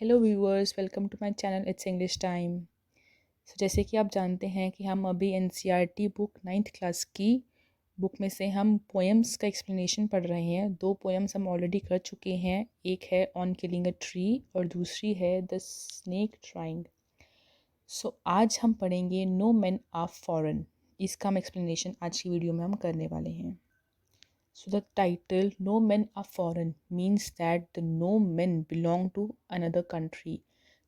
Hello viewers, welcome to my channel it's English time. जैसे कि आप जानते हैं कि हम अभी एनसीईआरटी बुक नाइन्थ क्लास की बुक में से हम पोएम्स का एक्सप्लेनेशन पढ़ रहे हैं। दो पोएम्स हम ऑलरेडी कर चुके हैं। एक है ऑन किलिंग अ ट्री और दूसरी है द स्नेक ट्राइंग। आज हम पढ़ेंगे नो मैन आर फॉरेन। इसका हम एक्सप्लेनेशन आज की वीडियो में हम करने वाले हैं। So the title No Men Are Foreign means that the no men belong to another country.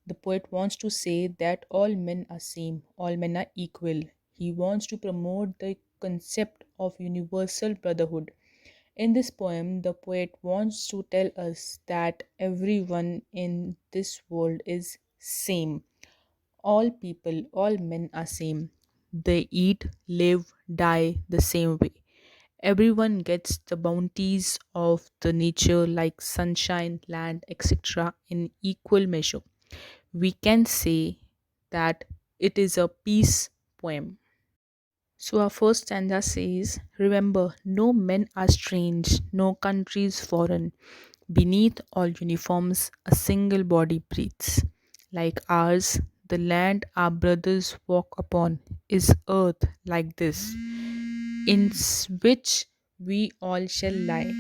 The poet wants to say that all men are same, all men are equal. He wants to promote the concept of universal brotherhood. In this poem, the poet wants to tell us that everyone in this world is same. All people, all men are same. They eat, live, die the same way. Everyone gets the bounties of the nature like sunshine, land, etc. in equal measure. We can say that it is a peace poem. So our first stanza says, remember, no men are strange, no countries foreign. Beneath all uniforms, a single body breathes. Like ours, the land our brothers walk upon is earth like this, in which we all shall lie.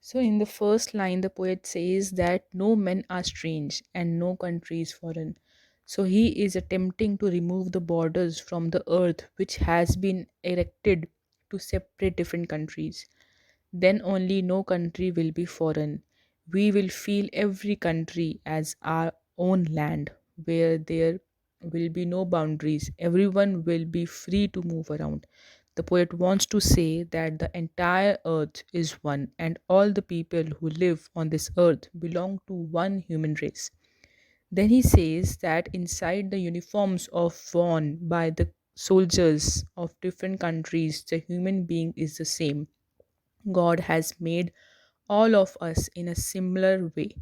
So, in the first line, the poet says that no men are strange and no country is foreign. So, he is attempting to remove the borders from the earth which has been erected to separate different countries. Then only no country will be foreign. We will feel every country as our own land where there will be no boundaries. Everyone will be free to move around. The poet wants to say that the entire earth is one and all the people who live on this earth belong to one human race. Then he says that inside the uniforms of worn by the soldiers of different countries, the human being is the same. God has made all of us in a similar way.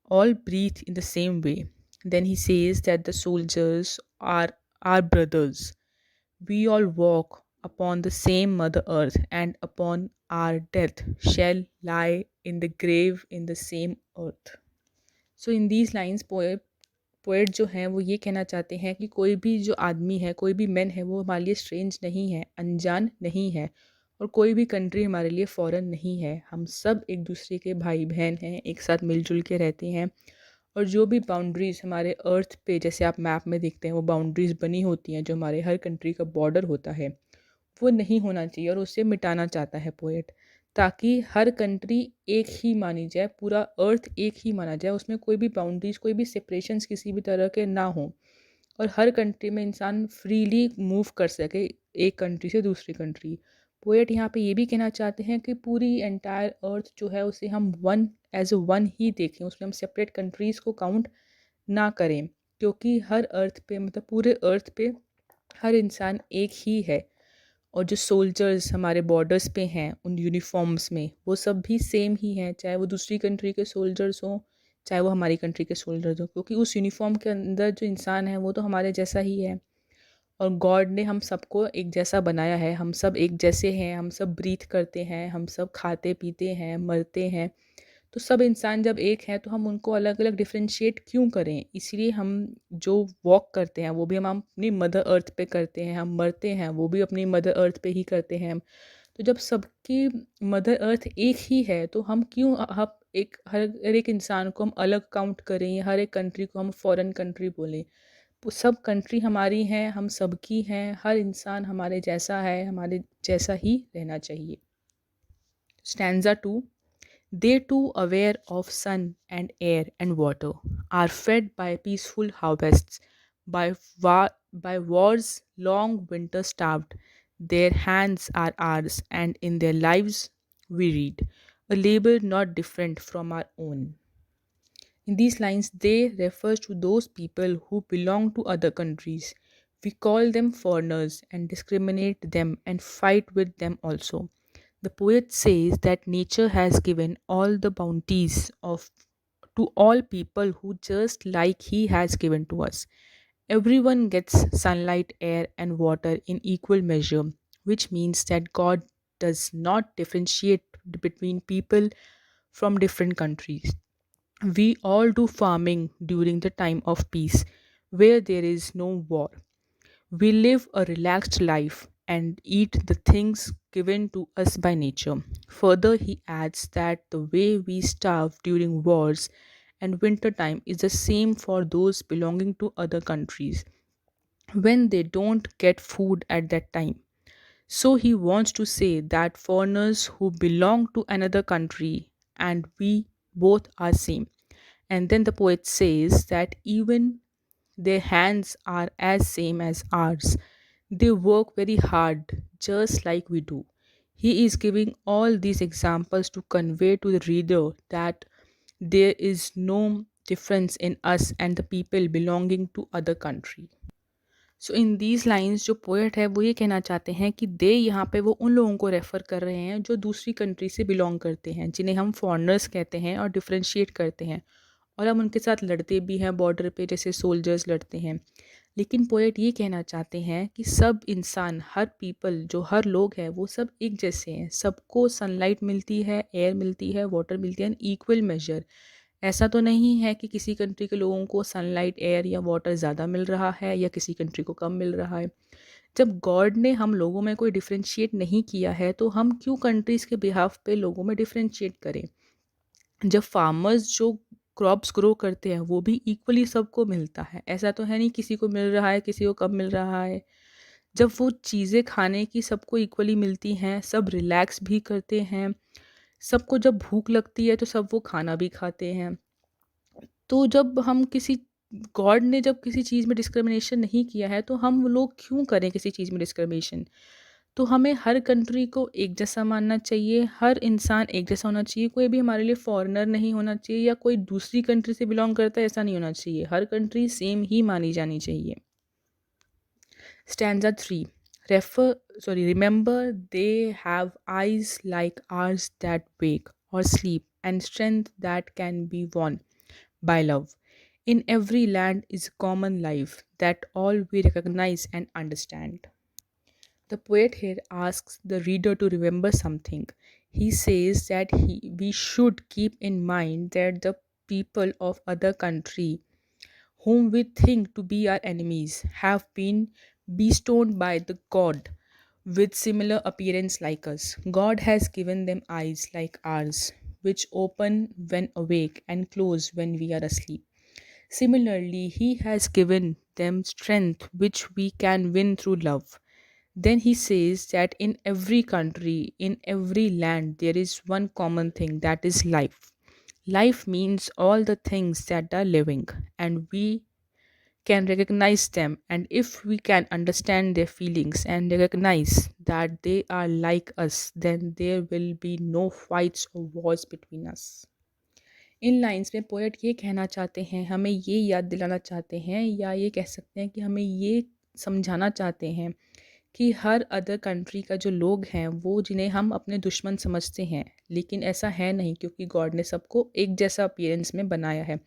All breathe in the same way. Then he says that the soldiers are our brothers. We all walk upon the same Mother Earth, and upon our death shall lie in the grave in the same earth. So in these lines, poet जो हैं वो ये कहना चाहते हैं कि कोई भी जो आदमी है, कोई भी मैन है, वो हमारे लिए स्ट्रेंज नहीं है, अनजान नहीं है, और कोई भी कंट्री हमारे लिए फ़ॉरेन नहीं है। हम सब एक दूसरे के भाई बहन हैं, एक साथ मिलजुल के रहते हैं। और जो भी बाउंड्रीज़ हमारे अर्थ पे, जैसे आप मैप में देखते हैं, वो बाउंड्रीज़ बनी होती हैं, जो हमारे हर कंट्री का बॉर्डर होता है, वो नहीं होना चाहिए और उसे मिटाना चाहता है पोएट, ताकि हर कंट्री एक ही मानी जाए, पूरा अर्थ एक ही माना जाए, उसमें कोई भी बाउंड्रीज, कोई भी सेपरेशंस किसी भी तरह के ना हो, और हर कंट्री में इंसान फ्रीली मूव कर सके एक कंट्री से दूसरी कंट्री। पोएट यहाँ पे ये भी कहना चाहते हैं कि पूरी एंटायर अर्थ जो है उसे हम वन एज ए वन ही देखें, उसमें हम सेपरेट कंट्रीज़ को काउंट ना करें, क्योंकि हर अर्थ पे, मतलब पूरे अर्थ पे हर इंसान एक ही है। और जो सोल्जर्स हमारे बॉर्डर्स पे हैं उन यूनिफॉर्म्स में, वो सब भी सेम ही हैं, चाहे वो दूसरी कंट्री के सोल्जर्स हों, चाहे वो हमारी कंट्री के सोल्जर्स हों, क्योंकि उस यूनिफॉर्म के अंदर जो इंसान है वो तो हमारे जैसा ही है। और गॉड ने हम सबको एक जैसा बनाया है, हम सब एक जैसे हैं, हम सब ब्रीथ करते हैं, हम सब खाते पीते हैं, मरते हैं। तो सब इंसान जब एक हैं तो हम उनको अलग अलग डिफ्रेंशिएट क्यों करें? इसलिए हम जो वॉक करते हैं वो भी हम अपनी मदर अर्थ पे करते हैं, हम मरते हैं वो भी अपनी मदर अर्थ पे ही करते हैं हम। तो जब सबकी मदर अर्थ एक ही है तो हम क्यों हम एक हर एक इंसान को हम अलग काउंट करें, या हर एक कंट्री को हम फॉरेन कंट्री बोलें? वो सब कंट्री हमारी हैं, हम सबकी हैं, हर इंसान हमारे जैसा है, हमारे जैसा ही रहना चाहिए। Stanza 2। They too, aware of sun and air and water, are fed by peaceful harvests, by wars long winter starved. Their hands are ours, and in their lives we read a labor not different from our own. In these lines, they refers to those people who belong to other countries. We call them foreigners and discriminate them and fight with them also. The poet says that nature has given all the bounties of to all people who just like he has given to us. Everyone gets sunlight, air, and water in equal measure, which means that God does not differentiate between people from different countries. We all do farming during the time of peace, where there is no war. We live a relaxed life and eat the things given to us by nature. Further, he adds that the way we starve during wars and winter time is the same for those belonging to other countries when they don't get food at that time. So he wants to say that foreigners who belong to another country and we both are same. And then the poet says that even their hands are as same as ours. They work very hard just like we do. He is giving all these examples to convey to the reader that there is no difference in us and the people belonging to other country. So in these lines जो poet है वो ये कहना चाहते हैं कि दे यहाँ पे वो उन लोगों को रेफ़र कर रहे हैं जो दूसरी कंट्री से बिलोंग करते हैं, जिन्हें हम फॉरेनर्स कहते हैं और डिफरेंशिएट करते हैं, और हम उनके साथ लड़ते भी हैं बॉर्डर पे जैसे सोल्जर्स लड़ते हैं। लेकिन पोएट ये कहना चाहते हैं कि सब इंसान, हर पीपल, जो हर लोग हैं वो सब एक जैसे हैं, सबको सनलाइट मिलती है, एयर मिलती है, वाटर मिलती है इन इक्वल मेजर। ऐसा तो नहीं है कि किसी कंट्री के लोगों को सनलाइट, एयर या वाटर ज़्यादा मिल रहा है या किसी कंट्री को कम मिल रहा है। जब गॉड ने हम लोगों में कोई डिफरेंशिएट नहीं किया है तो हम क्यों कंट्रीज़ के बिहाफ पे लोगों में डिफरेंशिएट करें? जब फार्मर्स जो क्रॉप्स ग्रो करते हैं वो भी इक्वली सबको मिलता है, ऐसा तो है नहीं किसी को मिल रहा है किसी को कम मिल रहा है। जब वो चीज़ें खाने की सबको इक्वली मिलती हैं, सब रिलैक्स भी करते हैं, सबको जब भूख लगती है तो सब वो खाना भी खाते हैं। तो जब हम किसी गॉड ने जब किसी चीज़ में डिस्क्रिमिनेशन नहीं किया है तो हम लोग क्यों करें किसी चीज़ में डिस्क्रिमिनेशन? तो हमें हर कंट्री को एक जैसा मानना चाहिए, हर इंसान एक जैसा होना चाहिए, कोई भी हमारे लिए फॉरेनर नहीं होना चाहिए या कोई दूसरी कंट्री से बिलोंग करता है ऐसा नहीं होना चाहिए, हर कंट्री सेम ही मानी जानी चाहिए। Stanza 3. Remember they have eyes like ours that wake or sleep and strength that can be won by love. In every land is common life that all we recognize and understand. The poet here asks the reader to remember something. He says that we should keep in mind that the people of other country whom we think to be our enemies have been bestowed by the God with similar appearance like us. God has given them eyes like ours, which open when awake and close when we are asleep. Similarly, He has given them strength which we can win through love. Then he says that in every country, in every land, there is one common thing that is life. Life means all the things that are living, and we can recognize them. And if we can understand their feelings and recognize that they are like us, then there will be no fights or wars between us. In lines में poet ये कहना चाहते हैं, हमें ये याद दिलाना चाहते हैं या ये कह सकते हैं कि हमें ये समझाना चाहते हैं कि हर अदर कंट्री का जो लोग हैं वो जिन्हें हम अपने दुश्मन समझते हैं, लेकिन ऐसा है नहीं क्योंकि गॉड ने सबको एक जैसा अपीयरेंस में बनाया है।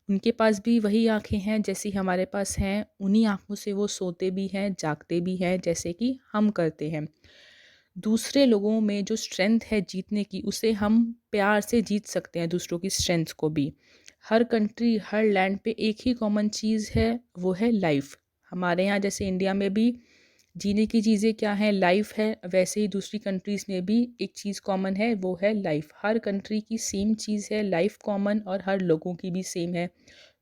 उनके पास भी वही आँखें हैं जैसी हमारे पास हैं, उन्हीं आँखों से वो सोते भी हैं, जागते भी हैं जैसे कि हम करते हैं। दूसरे लोगों में जो स्ट्रेंथ है जीतने की, उसे हम प्यार से जीत सकते हैं दूसरों की स्ट्रेंथ को भी। हर कंट्री, हर लैंड पे एक ही कॉमन चीज़ है, वो है लाइफ़। हमारे यहाँ जैसे इंडिया में भी जीने की चीज़ें क्या हैं, लाइफ है, वैसे ही दूसरी कंट्रीज़ में भी एक चीज़ कॉमन है, वो है लाइफ। हर कंट्री की सेम चीज़ है, लाइफ कॉमन, और हर लोगों की भी सेम है।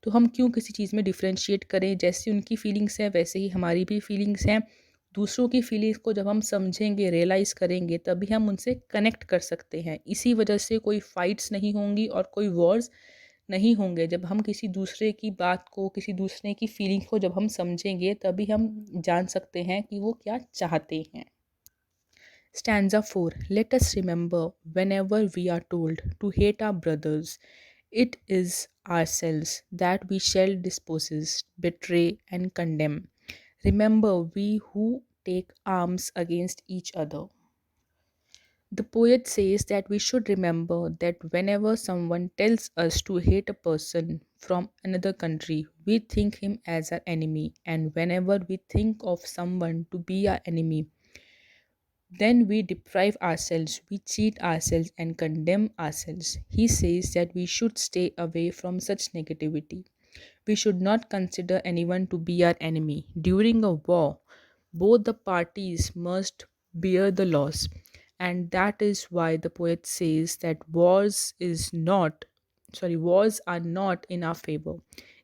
तो हम क्यों किसी चीज़ में डिफरेंशिएट करें? जैसी उनकी फीलिंग्स हैं वैसे ही हमारी भी फीलिंग्स हैं। दूसरों की फीलिंग्स को जब हम समझेंगे, रियलाइज़ करेंगे, तभी हम उनसे कनेक्ट कर सकते हैं। इसी वजह से कोई फाइट्स नहीं होंगी और कोई वॉर्स नहीं होंगे। जब हम किसी दूसरे की बात को, किसी दूसरे की फीलिंग को जब हम समझेंगे, तभी हम जान सकते हैं कि वो क्या चाहते हैं। Stanza 4. Let us remember whenever we are told to hate our brothers, it is ourselves that we shall dispose, betray, and condemn. Remember we who take arms against each other. The poet says that we should remember that whenever someone tells us to hate a person from another country, we think him as our enemy, and whenever we think of someone to be our enemy, then we deprive ourselves, we cheat ourselves, and condemn ourselves. He says that we should stay away from such negativity. We should not consider anyone to be our enemy. During a war, both the parties must bear the loss. And that is why the poet says that wars are not in our favor.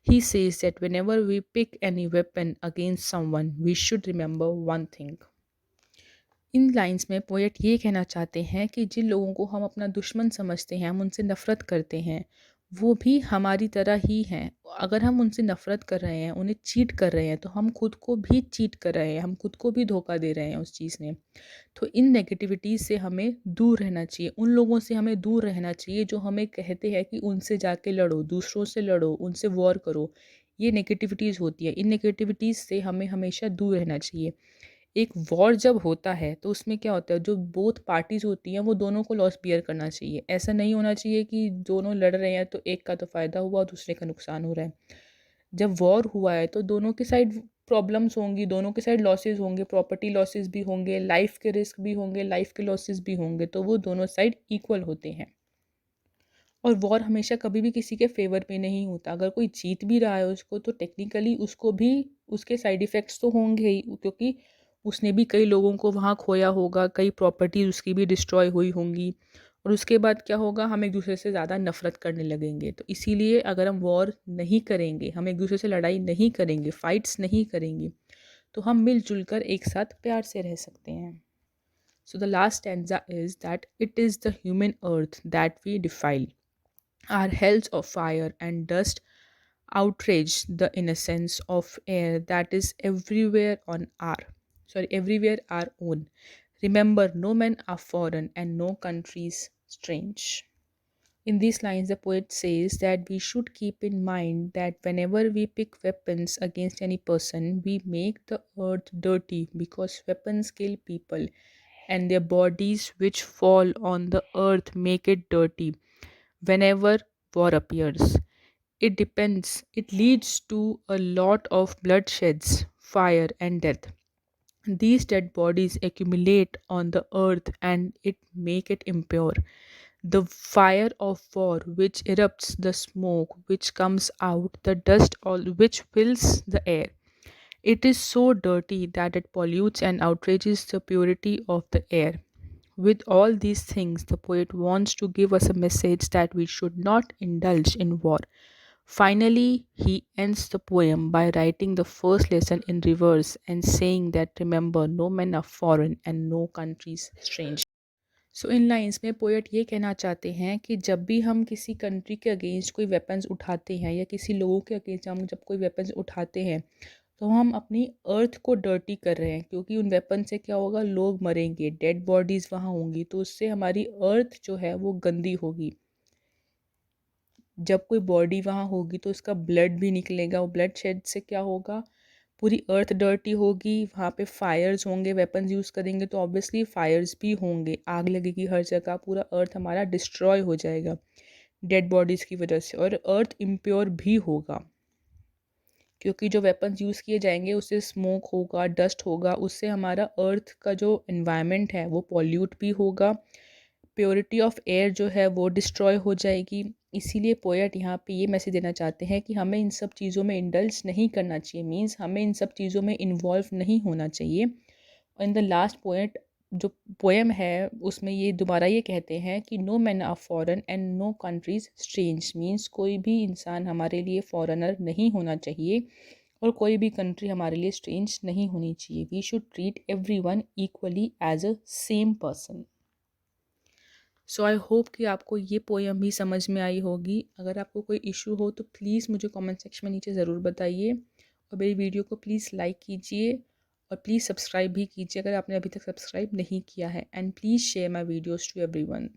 He says that whenever we pick any weapon against someone, we should remember one thing. In lines में poet ये कहना चाहते हैं कि जिन लोगों को हम अपना दुश्मन समझते हैं, हम उनसे नफ़रत करते हैं, वो भी हमारी तरह ही हैं। अगर हम उनसे नफ़रत कर रहे हैं, उन्हें चीट कर रहे हैं, तो हम खुद को भी चीट कर रहे हैं, हम खुद को भी धोखा दे रहे हैं उस चीज़ में। तो इन नेगेटिविटी से हमें दूर रहना चाहिए, उन लोगों से हमें दूर रहना चाहिए जो हमें कहते हैं कि उनसे जाके लड़ो, दूसरों से लड़ो, उनसे वॉर करो। ये नेगेटिविटीज़ होती है, इन नेगेटिविटीज़ से हमें हमेशा दूर रहना चाहिए। एक वॉर जब होता है तो उसमें क्या होता है, जो बोथ पार्टीज़ होती हैं वो दोनों को लॉस बियर करना चाहिए। ऐसा नहीं होना चाहिए कि दोनों लड़ रहे हैं तो एक का तो फ़ायदा हुआ और दूसरे का नुकसान हो रहा है। जब वॉर हुआ है तो दोनों की साइड प्रॉब्लम्स होंगी, दोनों की साइड लॉसेस होंगे, प्रॉपर्टी लॉसेस भी होंगे, लाइफ के रिस्क भी होंगे, लाइफ के लॉसेस भी होंगे, तो वो दोनों साइड इक्वल होते हैं। और वॉर हमेशा कभी भी किसी के फेवर में नहीं होता। अगर कोई जीत भी रहा है उसको, तो टेक्निकली उसको भी उसके साइड इफ़ेक्ट्स तो होंगे ही, क्योंकि उसने भी कई लोगों को वहाँ खोया होगा, कई प्रॉपर्टीज़ उसकी भी डिस्ट्रॉय हुई होंगी। और उसके बाद क्या होगा, हम एक दूसरे से ज़्यादा नफ़रत करने लगेंगे। तो इसीलिए अगर हम वॉर नहीं करेंगे, हम एक दूसरे से लड़ाई नहीं करेंगे, फ़ाइट्स नहीं करेंगे, तो हम मिलजुल कर एक साथ प्यार से रह सकते हैं। So the last stanza is that it is the human earth that we defile. Our hells of fire and dust outrage the innocence of air that is everywhere our own. Remember, no men are foreign and no countries strange. In these lines, the poet says that we should keep in mind that whenever we pick weapons against any person, we make the earth dirty because weapons kill people and their bodies, which fall on the earth, make it dirty whenever war appears. It leads to a lot of bloodsheds, fire, and death. These dead bodies accumulate on the earth and it make it impure. The fire of war which erupts, the smoke which comes out, the dust all which fills the air. It is so dirty that it pollutes and outrages the purity of the air. With all these things, the poet wants to give us a message that we should not indulge in war. Finally, he ends the poem by writing the first lesson in reverse and saying that remember, no men are foreign and no countries strange. So in lines में poet ये कहना चाहते हैं कि जब भी हम किसी कंट्री के अगेंस्ट कोई वेपन्स उठाते हैं या किसी लोगों के अगेंस्ट हम जब कोई वेपन्स उठाते हैं, तो हम अपनी अर्थ को डर्टी कर रहे हैं, क्योंकि उन वेपन से क्या होगा, लोग मरेंगे, डेड बॉडीज़ वहाँ होंगी, तो उससे हमारी अर्थ जो है वो गंदी होगी। जब कोई बॉडी वहाँ होगी तो उसका ब्लड भी निकलेगा, वो ब्लड शेड से क्या होगा, पूरी अर्थ डर्टी होगी, वहाँ पे फायर्स होंगे, वेपन्स यूज़ करेंगे तो ऑब्वियसली फायर्स भी होंगे, आग लगेगी हर जगह, पूरा अर्थ हमारा डिस्ट्रॉय हो जाएगा डेड बॉडीज़ की वजह से, और अर्थ इम्प्योर भी होगा, क्योंकि जो वेपन्स यूज़ किए जाएंगे उससे स्मोक होगा, डस्ट होगा, उससे हमारा अर्थ का जो इन्वायरमेंट है वो पॉल्यूट भी होगा, प्योरिटी ऑफ एयर जो है वो डिस्ट्रॉय हो जाएगी। इसीलिए पोएट यहाँ पे ये मैसेज देना चाहते हैं कि हमें इन सब चीज़ों में इंडल्ज नहीं करना चाहिए, मीन्स हमें इन सब चीज़ों में इन्वॉल्व नहीं होना चाहिए। और इन द लास्ट पोएट जो पोएम है उसमें ये दोबारा ये कहते हैं कि no man are foreign and no countries strange, means कोई भी इंसान हमारे लिए फॉरेनर नहीं होना चाहिए और कोई भी कंट्री हमारे लिए स्ट्रेंज नहीं होनी चाहिए। We should treat every one equally as a same person. So I hope कि आपको ये पोएम भी समझ में आई होगी। अगर आपको कोई इशू हो तो प्लीज़ मुझे कमेंट सेक्शन में नीचे ज़रूर बताइए, और मेरी वीडियो को प्लीज़ लाइक कीजिए और प्लीज़ सब्सक्राइब भी कीजिए अगर आपने अभी तक सब्सक्राइब नहीं किया है, and please share my videos to everyone.